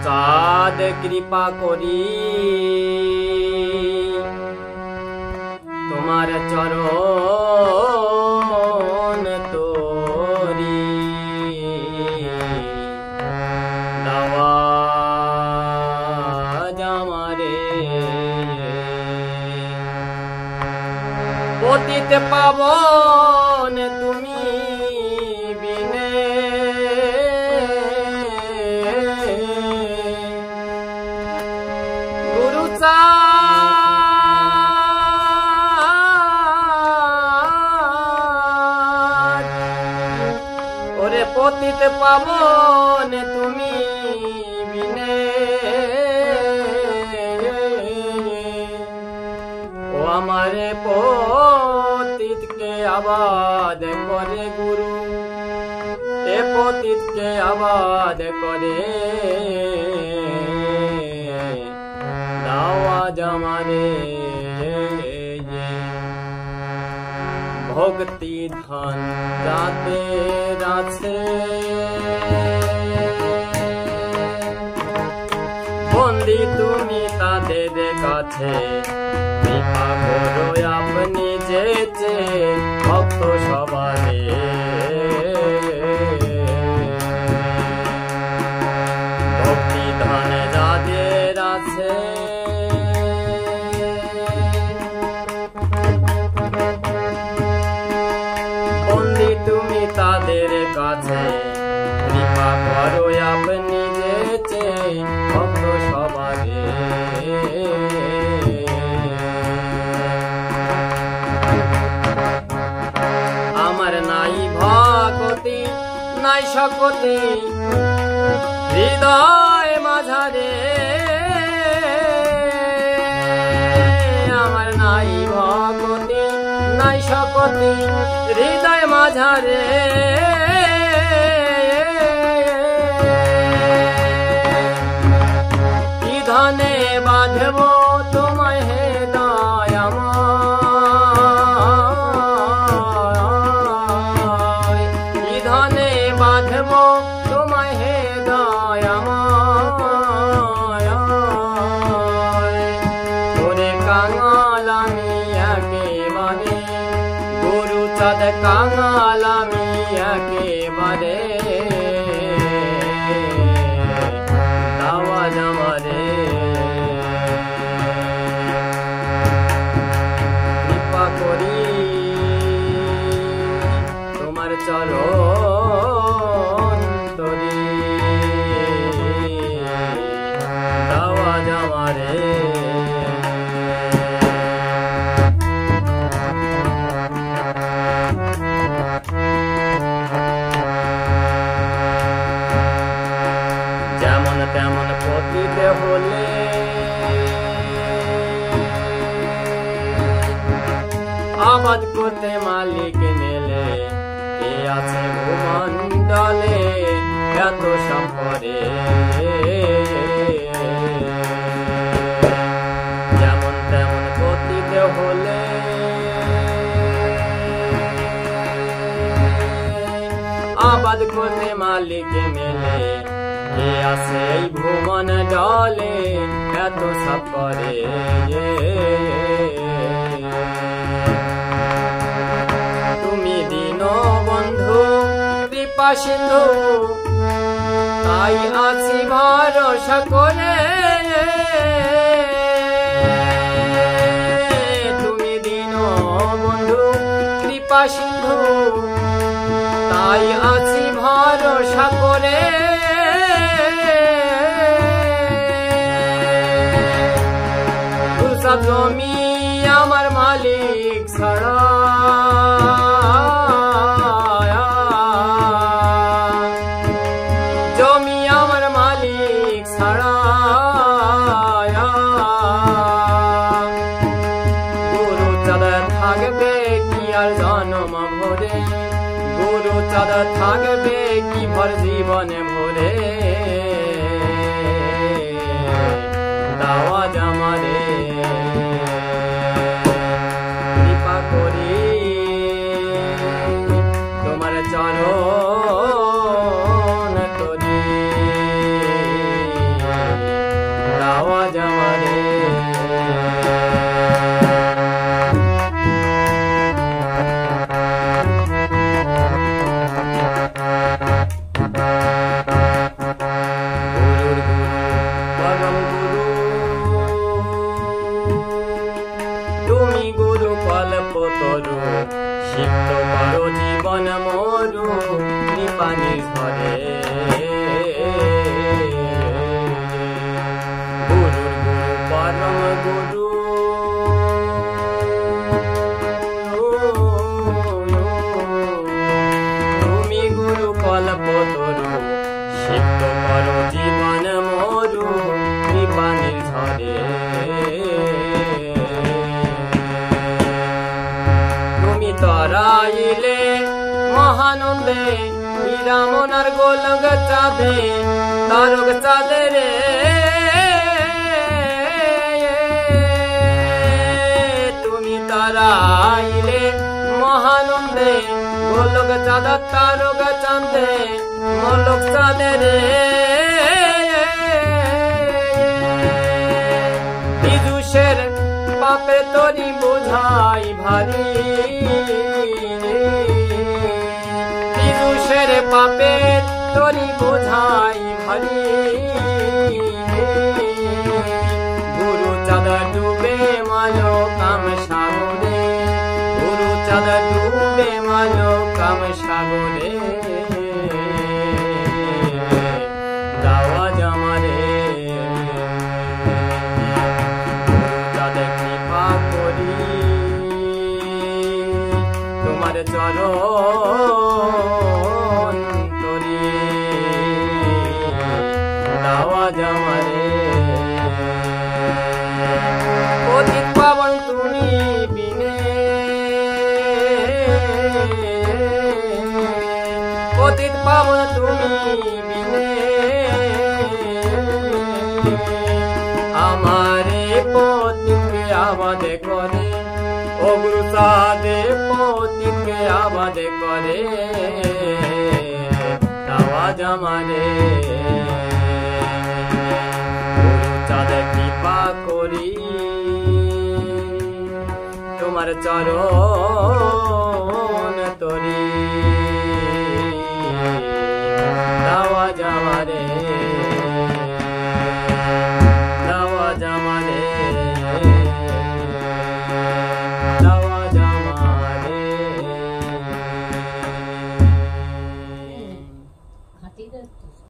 চাঁদ কৃপা করি তোমার চরণ তোরি দাওয়া আমারে পতিত পাবন তুমি বিনে গুরু চাঁদ ওরে পতিত পাবন তুমি বিনে ও আমারে পতিতকে আবাদ করে গুরু এ পতিতকে আবাদ করে আওয়াজ আমারে ভক্তি ধন যাদের আছে বন্দি তুমি তাদের কাছে কৃপা করো আপনি যেচে ভক্ত সবারে ভক্তি ধন যাদের আছে বন্দি তুমি তাদের কাছে কৃপা করো আপনি যেচে ভক্ত সবারে আমার নাই ভক্তি নাই শক্তি হৃদয় মাঝারে আমার নাই ভক্তি নাই শক্তি হৃদয় মাঝারে কি ধনে বাঁধব তোমায় হে দয়াময় কি ধনে বাঁধব তোমায় হে দয়াময় তোরে কাঙাল আমি একেবারে গুরু চাঁদ কাঙাল আমি একেবারে আওয়াজ আমারে কৃপা করি তোমার চরণ তোরি আওয়াজ আমারে যেমন তেমন পতিত হলে আবাদ করতে মালিক মেলে কে আছে ভূমণ্ডলে এত সম্পরে যেমন তেমন পতিত হলে আবাদ করতে মালিক মেলে কে আছে এই ভুবন ডলে এত সব করে তুমি দীন বন্ধু কৃপা সিন্ধু তাই আছি ভরসা করে তুমি দীন বন্ধু কৃপা সিন্ধু তাই আছি ভরসা করে সব জমি আমার মালিক ছাড়া জমি আমার মালিক ছাড়া গুরু চাঁদ থাকবে কি আর জন্ম ভরে গুরু চাঁদ থাকবে কি ভর জীবনে ভরে আওয়াজ আমারে কৃপা করি তোমার চরণ তোরি পানির ঝরে গুরুর গুরু পরম গুরু তুমি গুরু কল্পতরু সিদ্ধ করো জীবন মরু পানির ঝরে তুমি তরাইলে মহানন্দে রামনার গোলক চাঁদে তারক চাঁদে রে তুমি তরাইলে মহানন্দে গোলক চাঁদ তারক চাঁদে মলক চাঁদে রে বিদুষের পাপে তরি বোঝাই ভারী বিদুষের পাপে তরি বোঝাই ভারী গুরু চাঁদ ডুবে মালো কাম সাগরে গুরু চাঁদ ডুবে মালো কাম সাগরে দাওয়া জামারে তোমার চরণ তরি দাওয়া জামারে পতিত পাবন তুমি বিনে পতিত পাবন তুমি বিনে আমারে পতিতকে আবাদ করে ও গুরু চাঁদে পতিতকে আবাদ করে দাওয়া জামারে গুরু চাঁদ কৃপা করি তোমার চরণ তরি দাওয়া জামারে দাওয়া জামারে দাওয়া জামারে